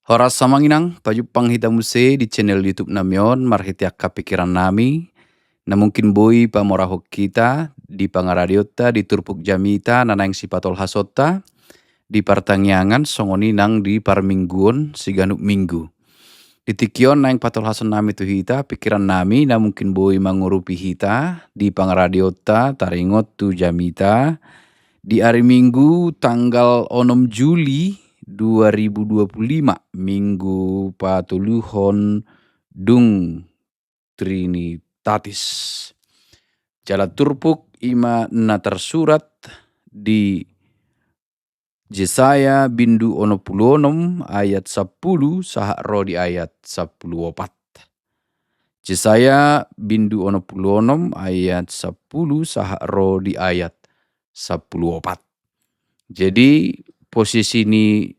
Horas samanginang, pajupang hita muse di channel YouTube namion, marhitiak kapikiran nami, na mungkin boy pamorahok kita, di pangaradiota, di turpuk jamita, nanang sipatol hasota, di partangyangan, songoni nang di parmingguon, siganuk minggu. Di tikion nang patol hason nami tu hita, pikiran nami, na mungkin boy mangurupi hita, di pangaradiota, taringot tu jamita, di hari Minggu tanggal 6 Juli 2025, Minggu patuluhon dung Trinitatis. Jala turpuk ima na tersurat di Jesaya bindu ono pulonom ayat 10 sahak ro di ayat 14. Jesaya bindu ono pulonom ayat 10 sahak ro di ayat 14. Jadi posisi ini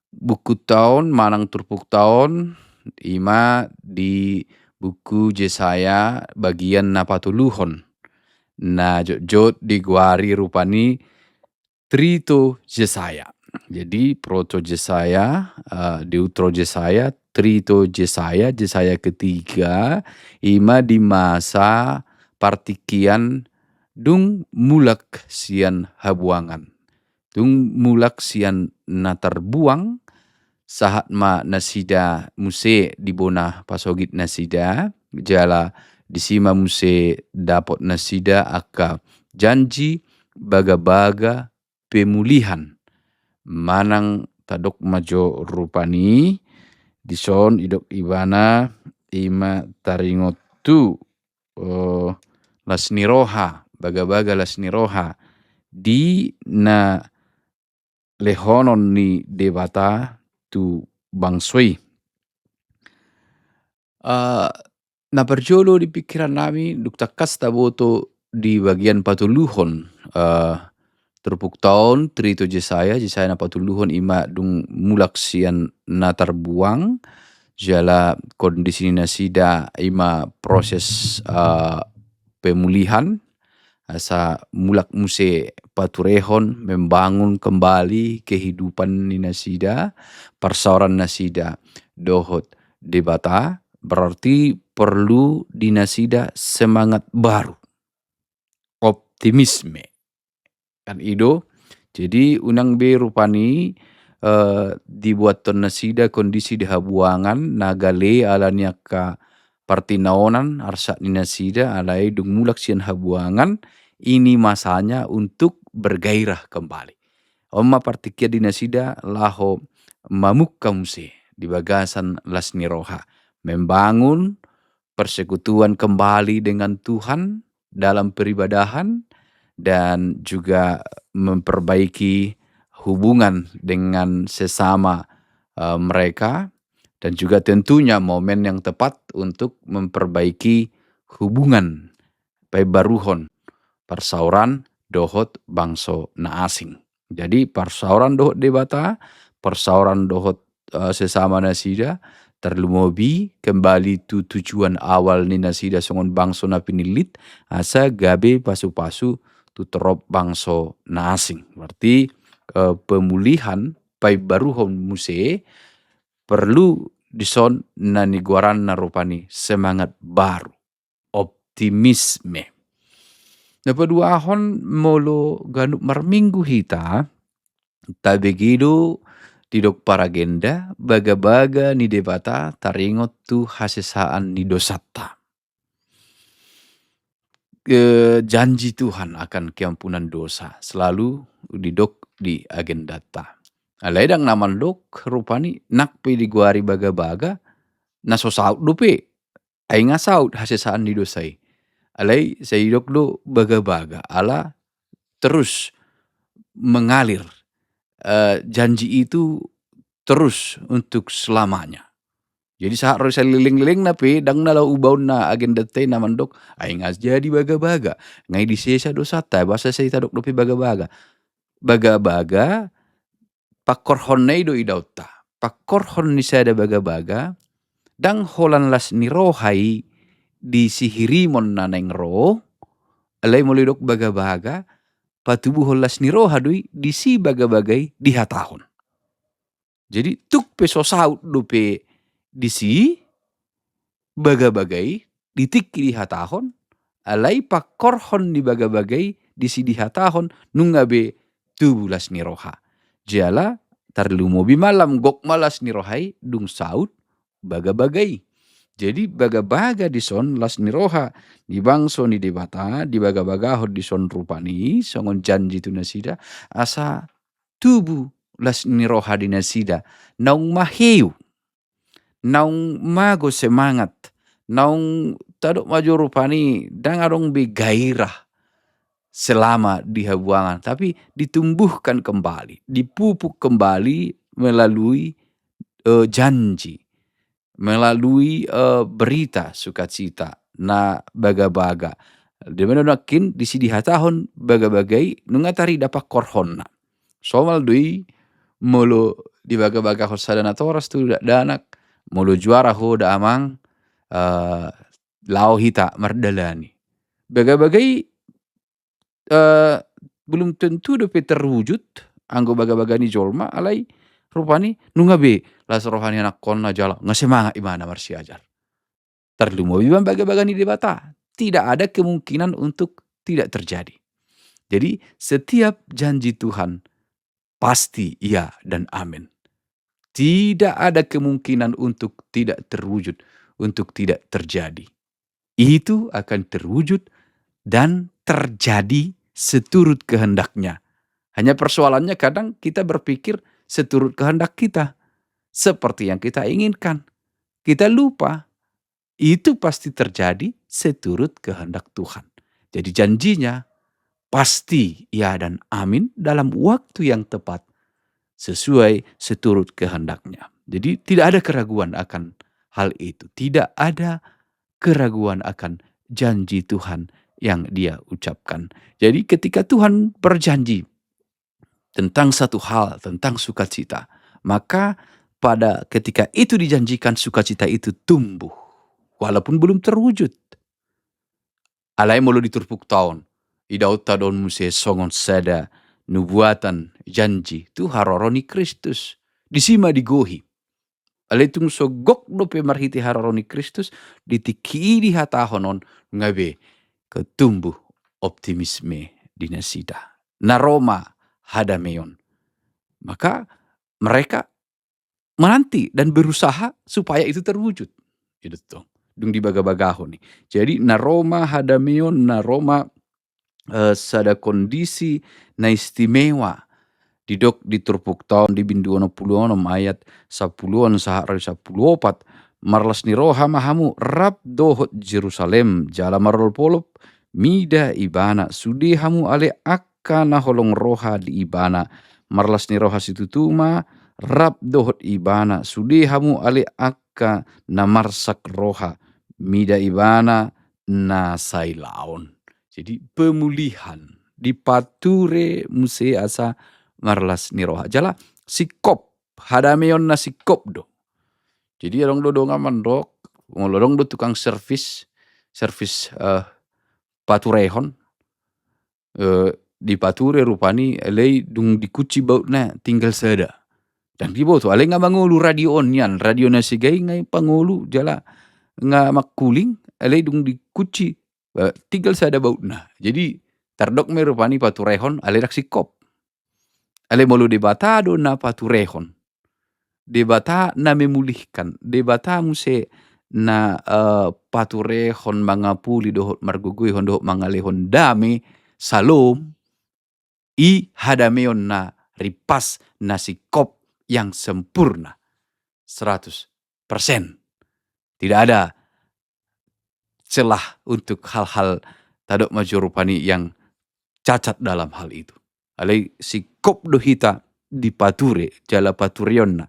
buku tahun manang turpuk tahun ima di buku Jesaya bagian napatuluhon. Nah jot di guari rupani trito Jesaya. Jadi proto Jesaya, deutro Jesaya, trito Jesaya, Jesaya ketiga, ima di masa partikian dung mulak sian habuangan. Dung mulak sian na terbuang sahat ma nasida muse dibona pasogit nasida jala disima muse dapot nasida aka janji baga-baga pemulihan manang tadok majo rupani dison idok ibana ima taringot tu lasniroha baga-baga lasniroha di na lehonon ni debata tu bangsoi. Na perjolo di pikiran nami duktakas taboto di bagian patuluhon terpuk tahun trito Jesaya na patuluhon ima dung mulak sian na terbuang jala kondisi nasida ima proses pemulihan asa mulak muse paturehon membangun kembali kehidupan ni nasida, persauran nasida dohot debata berarti perlu dinasida semangat baru, optimisme kan ido. Jadi unang be rupani dibuat ton nasida kondisi di habuangan nagale alanya ka partinaonan arsa ni nasida alai dung mulak sian habuangan ini masanya untuk bergairah kembali. Oma partikia dinasida laho mamukkamse di bagasan lasniroha. Membangun persekutuan kembali dengan Tuhan dalam peribadahan dan juga memperbaiki hubungan dengan sesama mereka dan juga tentunya momen yang tepat untuk memperbaiki hubungan baruhon persauran dohot bangso na asing. Jadi persauran dohot debata, persauran dohot sesama nasida, terlumobi kembali tu tujuan awal ni nasida songon bangso na pinilit, asa gabe pasu-pasu tu terop bangso na asing. Berarti pemulihan pai baruhon muse perlu dison na niguaran na rupani semangat baru, optimisme. Napadu ahon molo ganuk marminggu hita, tabegido tidok paragenda baga-baga ni debata taringot tu hasesaan ni dosata. Janji Tuhan akan keampunan dosa selalu didok di agendata. Aledang naman dok rupani nakpe di guari baga-baga naso saut dope ay nga saut hasesaan ni dosai. Alai sayidok do baga-baga ala terus mengalir janji itu terus untuk selamanya. Jadi saat roy liling-liling nape dang nala ubaun na agenda te namandok ay ngas jadi baga-baga ngai di sesa dosata bahasa saya tadok dope baga-baga. Baga-baga pakorhon nei do idauta. Pakorhon ni sada baga-baga dang holan las ni rohai di sihirimon naneng roh alai molidok baga-baga patubuh las ni roh hadui di si baga-bagai di hatahon. Jadi tuk pe so saut dope disi baga-bagai ditik di hatahon alai pakorhon di baga-bagai disi di hatahon nungabe 17 ni roha. Jala tarlumo bimalam gok malas ni rohai dung saut baga-bagai. Jadi baga-baga di son las ni roha di bangso ni debata di baga-baga di son rupani songon janji tu nasida asa tubuh las ni roha di nasida naung maheu naung mago semangat naung tadok maju rupani dang adong be gairah selama di habuangan, tapi ditumbuhkan kembali, dipupuk kembali melalui janji, melalui berita sukacita na baga-baga. Di mana nakin di sidi hatahon baga-bagai nungatari dapat korhonna. Somal dui mulu di baga-baga hosadana toras tu danak mulu juara ho da amang lao hita mardalani. Baga-bagai belum tentu dope terwujud anggo baga-baga ni jolma alai rupani nungabe las rohani anak konna jala ngasemanga imana marsi ajar. Terlumo biban baga-baga ni debata. Tidak ada kemungkinan untuk tidak terjadi. Jadi setiap janji Tuhan pasti iya dan amin. Tidak ada kemungkinan untuk tidak terwujud, untuk tidak terjadi. Itu akan terwujud dan terjadi seturut kehendaknya. Hanya persoalannya kadang kita berpikir seturut kehendak kita. Seperti yang kita inginkan. Kita lupa. Itu pasti terjadi seturut kehendak Tuhan. Jadi janjinya pasti ya dan amin dalam waktu yang tepat. Sesuai seturut kehendaknya. Jadi tidak ada keraguan akan hal itu. Tidak ada keraguan akan janji Tuhan yang dia ucapkan. Jadi ketika Tuhan berjanji tentang satu hal, tentang sukacita, maka pada ketika itu dijanjikan sukacita itu tumbuh. Walaupun belum terwujud. Alai mulu diturpuk tahun. Idaut tadon muse songon sada nubuatan janji. Tu haroroni Kristus. Disima digohi. Alai tung sogok dope marhiti haroroni Kristus. Ditiki di hatahonon ngabe ketumbuh optimisme dinasida. Naroma hadameon. Maka mereka menanti dan berusaha supaya itu terwujud. Itu tuh. Dung di baga-bagahon nih. Jadi naroma hadameon, naroma sada kondisi na istimewa. Didok diturpuk tahun di binduono puluono ayat 10 sahar 10 marlas ni roha mahamu rap dohot Jerusalem jala marol polop mida ibana sudihamu ale akka na holong roha di ibana marlas ni roha situtuma rap dohot ibana sudihamu ale akka na marsak roha mida ibana na sailaon. Jadi pemulihan dipature muse asa marlas ni roha jala sikop hadameon na sikop do. Jadi orang do ngaman dok ngolorong do tukang servis paturehon di pature rupani elei dung dikuci bautna tinggal seda. Dan di bawah tu alei nga mangulu radio onyan radio nasigai ngai pangulu jala nga makuling elei dung dikuci tinggal sada bautna. Jadi tardok me rupani paturehon alei rak sikop. Alei molu debata do na paturehon. Debata na memulihkan. Debata muse na paturehon mangapuli dohot marguguihon dohot mangalehon dame salom i hadameon na ripas na sikop yang sempurna 100%. Tidak ada celah untuk hal-hal tadok majorupani yang cacat dalam hal itu. Alai sikop dohita dipature jala paturionna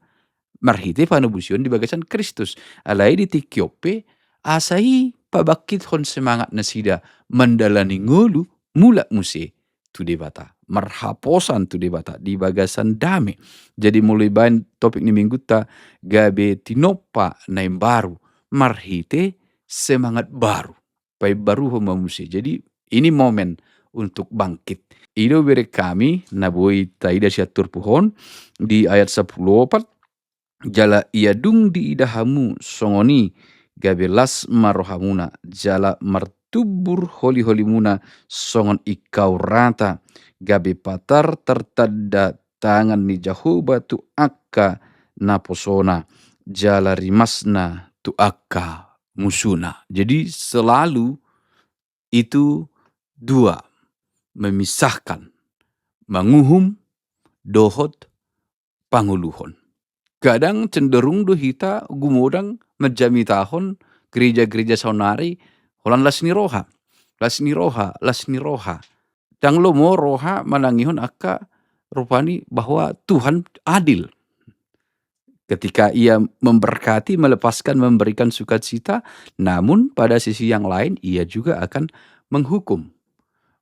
marhite panubusion di bagasan Kristus. Alai di tikyope asai pabakit hon semangat nasida mendalani ngulu mulak muse tu debata marhaposan tu debata di bagasan dame. Jadi mulai bahan topik ni minggu ta gabe tinopa naim baru marhite semangat baru pai baru homa muse. Jadi ini momen untuk bangkit. Ido bere kami naboi taida siatur puhon di ayat 10 jala ia dung di idahamu songoni gabe las marohamuna jala martubur holi-holi muna songon ikau rata gabe patar tertada tangan ni Jahoba tu akka naposona jala rimasna tu akka musuna. Jadi selalu itu dua, memisahkan, menguhum, dohot, panguluhon. Kadang cenderung do hita gumodang menjami tahun gereja-gereja saunari holan lasni roha. Dang lomo roha manangihon akka rupani bahwa Tuhan adil. Ketika ia memberkati, melepaskan, memberikan sukacita, namun pada sisi yang lain ia juga akan menghukum.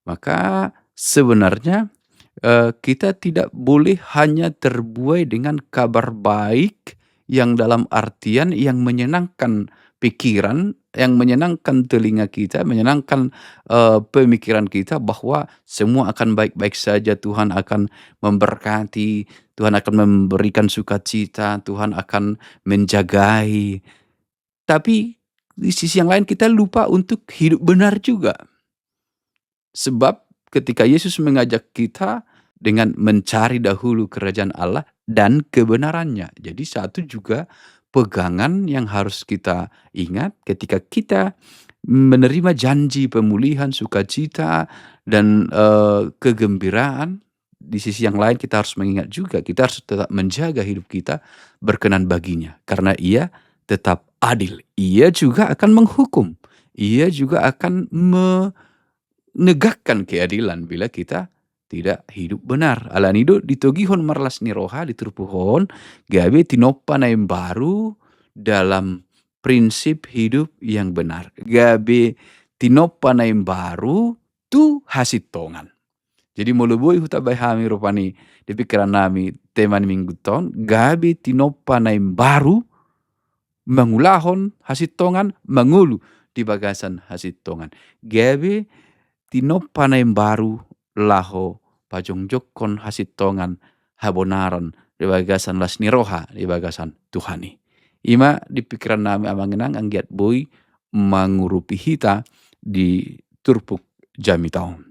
Maka sebenarnya kita tidak boleh hanya terbuai dengan kabar baik yang dalam artian yang menyenangkan pikiran, yang menyenangkan telinga kita, menyenangkan pemikiran kita bahwa semua akan baik-baik saja, Tuhan akan memberkati, Tuhan akan memberikan sukacita, Tuhan akan menjagai. Tapi di sisi yang lain kita lupa untuk hidup benar juga. Sebab ketika Yesus mengajak kita dengan mencari dahulu kerajaan Allah dan kebenarannya. Jadi satu juga pegangan yang harus kita ingat ketika kita menerima janji pemulihan, sukacita, dan kegembiraan. Di sisi yang lain kita harus mengingat juga, kita harus tetap menjaga hidup kita berkenan baginya. Karena ia tetap adil. Ia juga akan menghukum. Ia juga akan menegakkan keadilan bila kita tidak hidup benar. Alanido ditogihon marlas ni roha diterpuhon gabe tinoppa na yang baru dalam prinsip hidup yang benar. Gabe tinoppa na yang baru tu hasitongan. Jadi moloboi huta hami rupani di pikiran nami teman minggu ton gabe tinoppa na yang baru mengulahon hasitongan mengulu di bagasan hasitongan. Gabe tinoppa na yang baru laho pajongjokon hasitongan habonaran di bagasan lasni roha di bagasan Tuhani. Ima di pikiran nami amangenang anggiat boy mangurupi hita di turpuk jami taon.